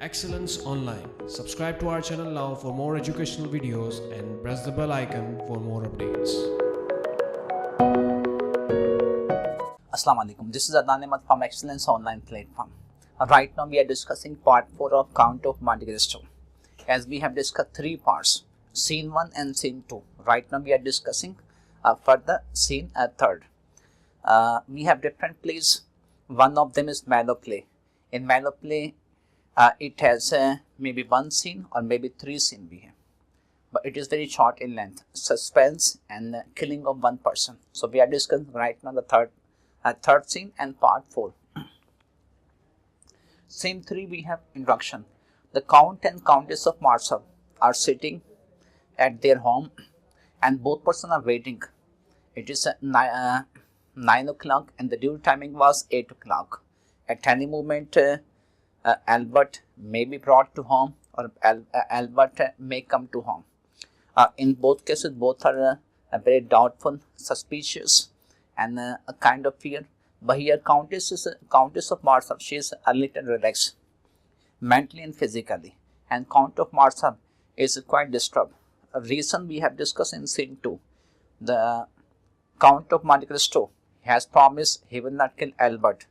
Excellence Online. Subscribe to our channel now for more educational videos and press the bell icon for more updates. Assalamu alaikum. This is Adnan from Excellence Online platform. Right now we are discussing part 4 of Count of Monte Cristo. As we have discussed 3 parts, scene 1 and scene 2. Right now we are discussing further scene 3rd. We have different plays. One of them is Malo play. In Malo play, it has maybe 1 scene or maybe 3 scenes we have, but it is very short in length, suspense and killing of one person. So we are discussing right now the third scene and part 4. Scene 3 we have introduction. The Count and Countess of Marseille are sitting at their home and both persons are waiting. It is 9 o'clock and the due timing was 8 o'clock. At any moment Albert may be brought to home or Albert may come to home. In both cases, both are very doubtful, suspicious, and a kind of fear. But here, Countess of Marseille. She is a little relaxed, mentally and physically, and Count of Marseille is quite disturbed. A reason we have discussed in scene 2. The Count of Monte Cristo has promised he will not kill Albert,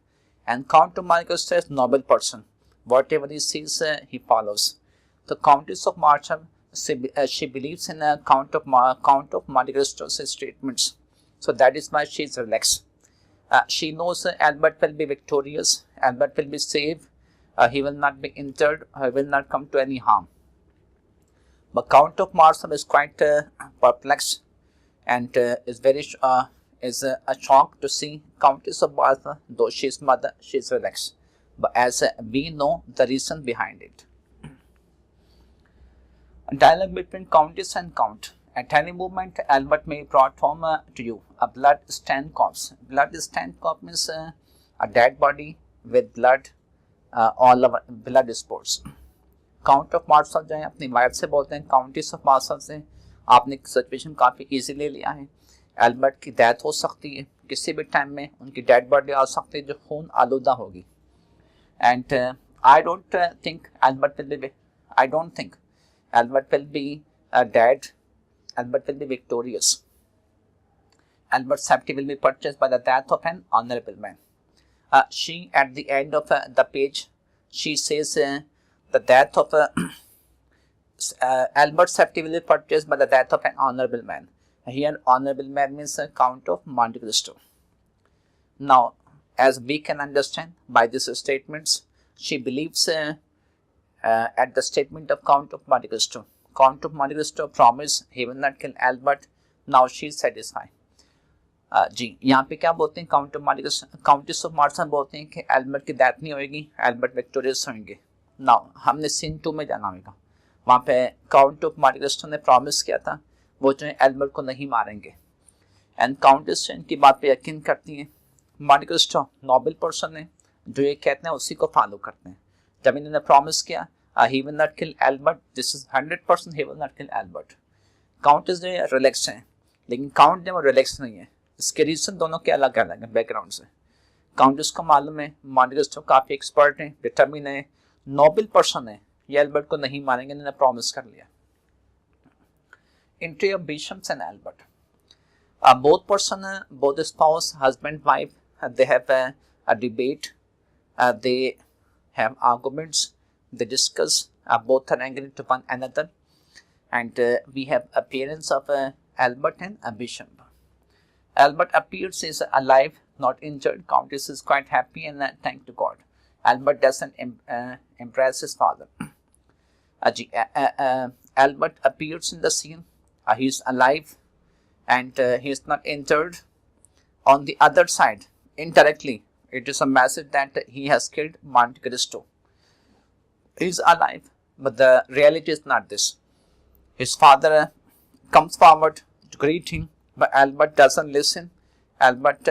and Count of Monte Cristo is a noble person. Whatever he sees, he follows. The Countess of Marseille, she believes in Count of Monte Cristo's statements. So that is why she is relaxed. She knows Albert will be victorious. Albert will be safe. He will not be injured. He will not come to any harm. But Count of Marseille is quite perplexed and is a shock to see Countess of Marseille. Though she is mother, she is relaxed. But as we know the reason behind it. A dialogue between Countess and Count. At any moment, Albert may be brought home to you. A blood-stained corpse. Blood-stained corpse means a dead body with blood, all over blood spots. Count of Marseille जो है अपनी wife से बोलते हैं Countess of Marseille से आपने situation काफ़ी easily लिया है. एल्बर्ट की डेथ हो सकती है किसी भी टाइम में, उनकी डेड बॉडी आ सकती है जो खून आलूदा होगी. And I don't think Albert will be dead. Albert will be victorious. Albert's safety will be purchased by the death of an honorable man. She, at the end of the page, she says the death of Albert's safety will be purchased by the death of an honorable man. Here, honorable man means Count of Monte Cristo. Now, as we can understand by these statements, she believes at the statement of Count of Monte Cristo. Count of Monte Cristo promised he will not kill Albert. Now she is satisfied. जी यहाँ पे क्या बोलते हैं countess of Marcel बोलते हैं कि Albert की death नहीं होगी, एल्बर्ट विक्टोरियस होंगे. नाउ हमने सीन 2 में जाना होगा. वहाँ पे काउंट ऑफ मॉन्टे क्रिस्टो ने प्रॉमिस किया था वो जो है एल्बर्ट को नहीं मारेंगे. एंड काउंटेस इनकी बात पे यकीन करती है. मॉन्टे क्रिस्टो नोबल पर्सन है, जो ये कहते हैं उसी को फॉलो करते हैं. जब इन्होंने प्रॉमिस किया he will not kill Albert, this is 100% he will not kill Albert. Countess जो है रिलैक्स हैं, लेकिन काउंट जो है वो रिलैक्स नहीं है. इसके रीज़न दोनों के अलग अलग हैं बैकग्राउंड से. काउंटेस को मालूम है मॉन्टे क्रिस्टो काफ़ी एक्सपर्ट हैं, डिटर्मिन है, नोबल पर्सन है, ये एल्बर्ट को नहीं मारेंगे, इन्होंने प्रॉमिस कर लिया. Entry of Beauchamp and Albert. Both spouse, husband, wife, they have a debate, they have arguments, they discuss, both are angry to one another, and we have appearance of Albert and Beauchamp. Albert appears is alive, not injured. Countess is quite happy and thank to God. Albert doesn't impress his father. Albert appears in the scene. He is alive and he is not injured. On the other side, indirectly, it is a message that he has killed Monte Cristo. He is alive, but the reality is not this. His father comes forward to greet him, but Albert doesn't listen. Albert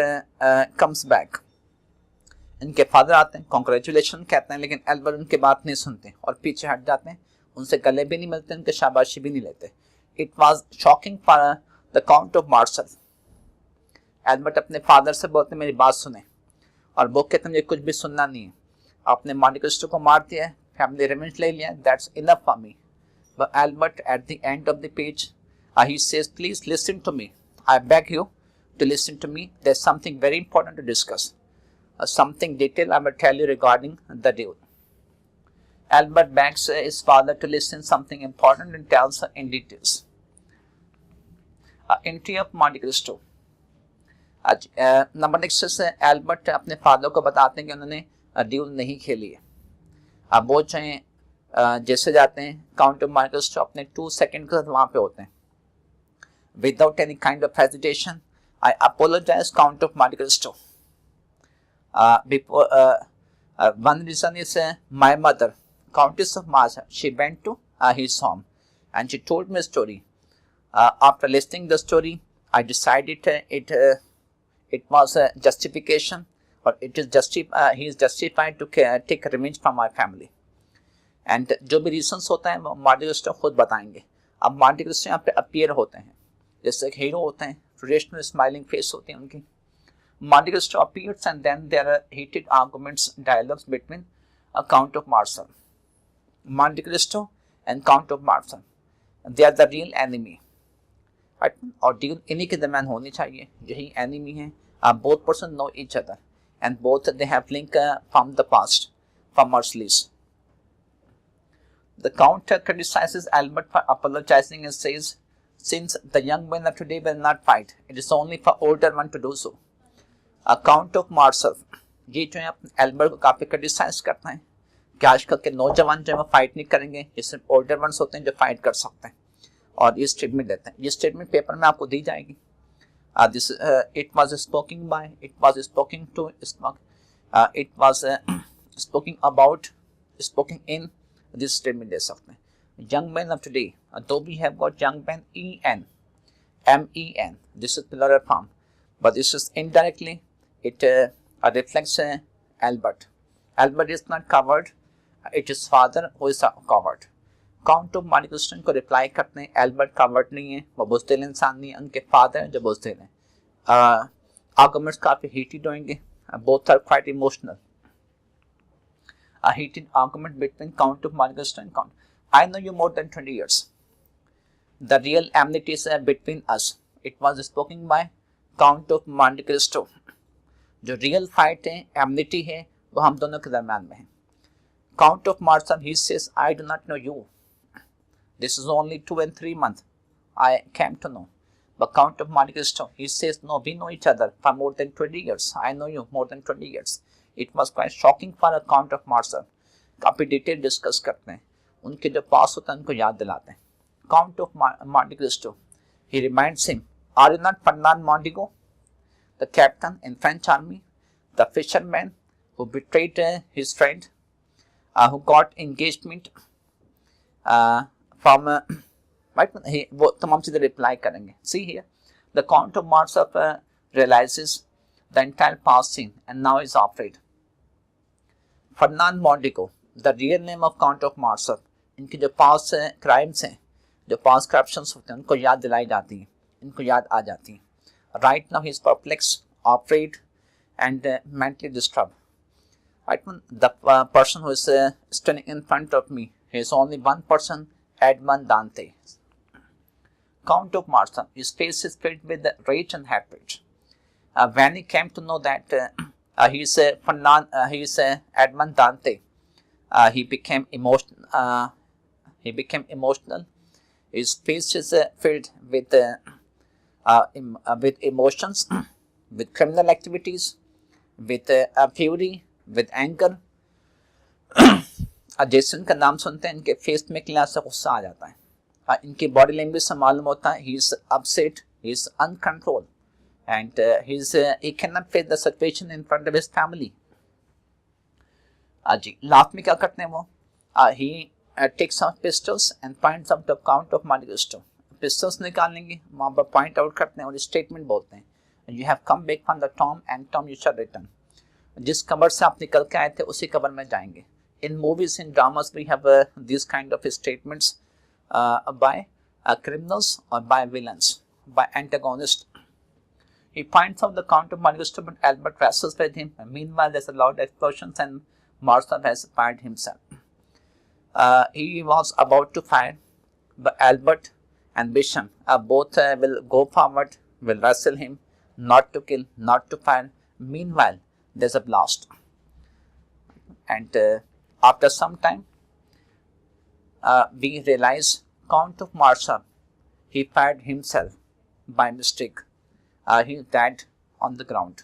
comes back. इनके father आते हैं, congratulation कहते हैं, लेकिन Albert उनकी बात नहीं सुनते और पीछे हट जाते हैं. उनसे गले भी नहीं मिलते, उनके शाबाशी भी नहीं लेते. It was shocking for the Count of Marseille. Albert अपने फादर से बोलते मेरी बात सुने, और वो कहते मुझे कुछ भी सुनना नहीं है. आपने मॉन्टे क्रिस्टो को मार दिया है, फैमिली रिवेंज ले लिया, that's enough for me. But Albert, at the end of the page, he says, please listen to me. I beg you to listen to me. There's something very important to discuss. Something detailed I will tell you regarding the duel. Albert begs his father to listen something important and tells in details. Entry of Monte Cristo. Number next से Albert अपने father को बताते हैं कि उन्होंने dual नहीं खेली है. अब वो चाहे जैसे जाते हैं काउंट ऑफ मॉन्टे क्रिस्टो अपने 2 सेकंड के साथ वहां पे होते हैं. Without any kind of hesitation, I apologise Count of Monte Cristo. One reason is my mother, Countess of Marsa, she went to his home and she told me a story. After listening the story, I decided it was a justification, or he is justified to take revenge from my family. And जो भी reasons होता है वो Monte Christo खुद बताएंगे. अब Monte Christo यहाँ पे अपीयर होते हैं जैसे एक हीरो होते हैं, ट्रेडिशनल स्माइलिंग फेस होती है उनकी. Monte Cristo appears and then there are heated arguments, dialogues between Count of Marsa. Monte Cristo and Count of Marsa, they are the real enemy. Right? और डील इन्हीं के दरमियान होनी चाहिए, यही एनिमी है. Both persons know each other and both they have link from the past, from Mercedes. The Count criticizes Albert for apologizing and says, since the young men of today will not fight, it is only for older one to do so. Count of Marsa, ये जो है Albert को काफी criticise करता है कि आजकल के नौजवान जो है वो फाइट नहीं करेंगे, ये सिर्फ ओल्डर वंस होते हैं जो फाइट कर सकते हैं. और ये स्टेटमेंट देते हैं. ये स्टेटमेंट पेपर में आपको दी जाएगी. This it was spoken by, it was spoken to, it was spoken about, spoken in. This statement दे सकते हैं. Young men of today, though we have got young men en, men, this is plural form, but this is indirectly it reflects Albert. Albert is not covered, it is father who is covered. Count of Monte Christo को reply करते हैं, Albert covered नहीं है, वो बुज़दिल इंसान नहीं है, उनके फादर हैं जो बुज़दिल हैं. आर्गुमेंट्स काफी हीटेड होंगे, both are quite emotional. A heated argument between Count of Monte Cristo and Count. I know you more than 20 years. The real enmity is between us. It was spoken by Count of Monte Cristo. जो real fight है, एमनिटी है, वो हम दोनों के दरम्यान में है. Count of Marsa, he says, I do not know you. This is only 2 and 3 months I came to know. But Count of Monte Cristo, he says, no, we know each other for more than 20 years. I know you more than 20 years. It was quite shocking for a Count of Marsa. काफी detail discuss करते हैं, उनके जो पास होता है उनको याद दिलाते हैं. Count of Monte Cristo, he reminds him, are you not Ferdinand Mondego, the captain in French army, the fisherman who betrayed his friend, who got engagement from right? वो तमाम चीजें रिप्लाई करेंगे. See here, the Count of Marsa realizes the entire past scene and now is afraid. Ferdinand Mondego, the real name of Count of Marsa, इनके जो पास crimes हैं, जो पास corruptions होते हैं, उनको याद दिलाई जाती हैं, इनको याद आ जाती हैं. Right now he is perplexed, afraid and mentally disturbed. Right, the person who is standing in front of me, he is only one person, Adnan Dante. Count of Marsa, his face is filled with rage and hatred. When he came to know that he is Adnan Dante, he became emotional. His face is filled with emotions, with criminal activities, with fury, with anger. जैसे उनका नाम सुनते हैं इनके face में clear से गुस्सा आ जाता है. इनकी बॉडी लैंग्वेज से मालूम होता है he is upset, he is uncontrolled, and he cannot face the situation in front of his family. जी लास्ट में क्या करते हैं वो, he takes out pistols and points out the Count of Monte Cristo. Pistols निकालेंगे, वहाँ पर point out करते हैं और स्टेटमेंट बोलते हैं, you have come back from the tomb and tomb you shall return. जिस कबर से आप निकल के आए थे उसी कबर में जाएंगे. In movies, in dramas, we have these kind of statements by criminals or by villains, by antagonists. He points out the Count of Monte Cristo, but Albert wrestles with him. And meanwhile, there's a loud explosions and Marsa has fired himself. He was about to fire, but Albert and Beauchamp both will go forward, will wrestle him, not to kill, not to fire. Meanwhile, there's a blast. And after some time, we realize Count of Marshall, he fired himself by mistake. He died on the ground.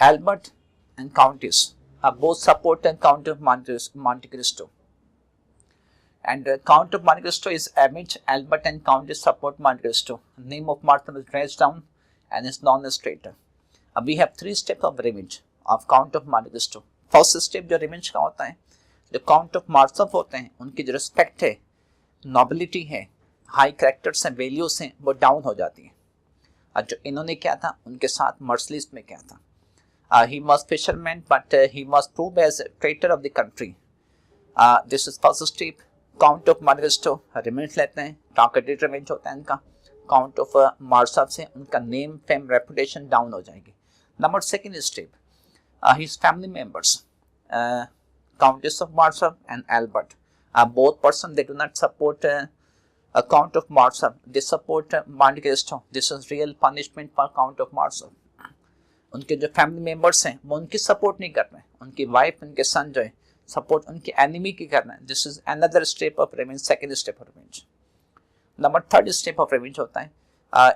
Albert and Countess both support the Count of Monte Cristo. And Count of Monte Cristo is Ahmed, Albert and Countess support Monte Cristo. Name of Marshall is raised down and is known as traitor. We have 3 steps of revenge of Count of Monte Cristo. First step जो revenge का होता है, जो count of martial होते हैं, उनकी जो respect है, नोबिलिटी है, हाई कैरेक्टर्स हैं, वैल्यूज हैं, वो डाउन हो जाती है. और जो इन्होंने क्या था, उनके साथ मर्सलिस में क्या था, he was fisherman but he was prove as traitor of the country. This is first step. Count of Monte Cristo revenge लेते हैं, टारगेटेड रिवेंज होता है इनका. काउंट ऑफ मार्शल से उनका नेम फेम रेपुटेशन डाउन हो जाएगी. Number second step, his family members, Countess of Marshall and Albert, both persons they do not support a Count of Marshall, they support Monte Cristo. This is real punishment for Count of Marshall. उनके जो family members हैं वो उनकी support नहीं कर रहे हैं, उनकी वाइफ उनके सन जो है सपोर्ट उनकी एनिमी की कर रहे हैं. This is another step of revenge, second step of revenge. Number third step of revenge होता है,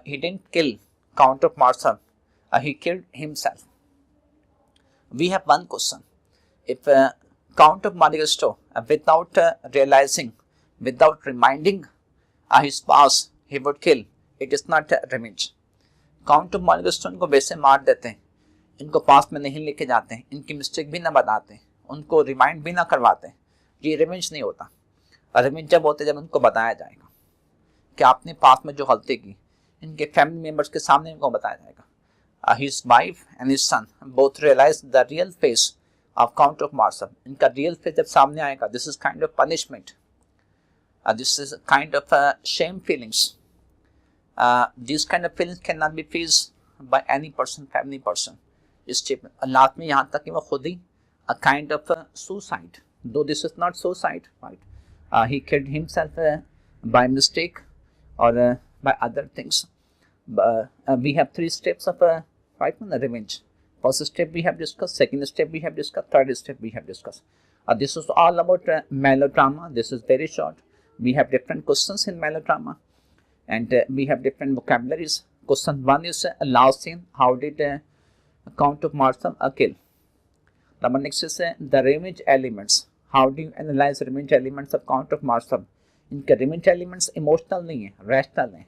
he didn't kill Count of Marshal, he killed himself. We have one question. If Count of Monte Cristo, without realizing, without reminding his past, he would kill, it is not revenge. Count of Monte Cristo उनको वैसे मार देते हैं, इनको पास में नहीं लेके जाते हैं, इनकी मिस्टेक भी ना बताते हैं, उनको रिमाइंड भी ना करवाते हैं. ये रिवेंज नहीं होता. रिवेंज जब होते जब उनको बताया जाएगा कि आपने पास में जो गलती की, इनके फैमिली मेम्बर्स के सामने इनको बताया जाएगा. His wife and his son both realized the real face of Count of Marshall. इनका real face जब सामने आएगा, this is kind of punishment. This is kind of shame feelings. These kind of feelings cannot be faced by any person, family person. इस चीज last में यहाँ तक कि वो खुद ही a kind of suicide. Though this is not suicide, right? He killed himself by mistake or by other things. We have 3 steps of right on the revenge. First step we have discussed, second step we have discussed, third step we have discussed. This is all about melodrama. This is very short. We have different questions in melodrama and we have different vocabularies. Question 1 is last scene. How did Count of Marshall kill? Number next is the revenge elements. How do you analyze revenge elements of Count of Marshall? इनके revenge elements emotional नहीं है, rational है.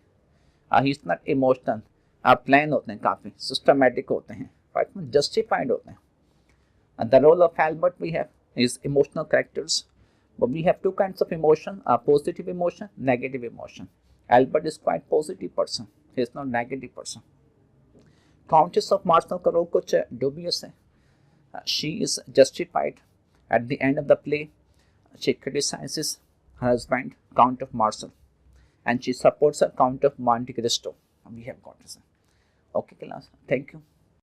He is not emotional. Plan होते हैं, काफ़ी systematic होते हैं, right में जस्टिफाइड होते हैं. The role of Albert we have is emotional characters. We have 2 kinds of emotion, positive emotion, negative emotion. Albert is quite positive person, he is not negative person. Countess of Marshal का role कुछ dubious है. She is justified at the end of the play. She criticises her husband, Count of Marshall, and she supports a Count of Monte Cristo. We have got this. Okay, class. Thank you.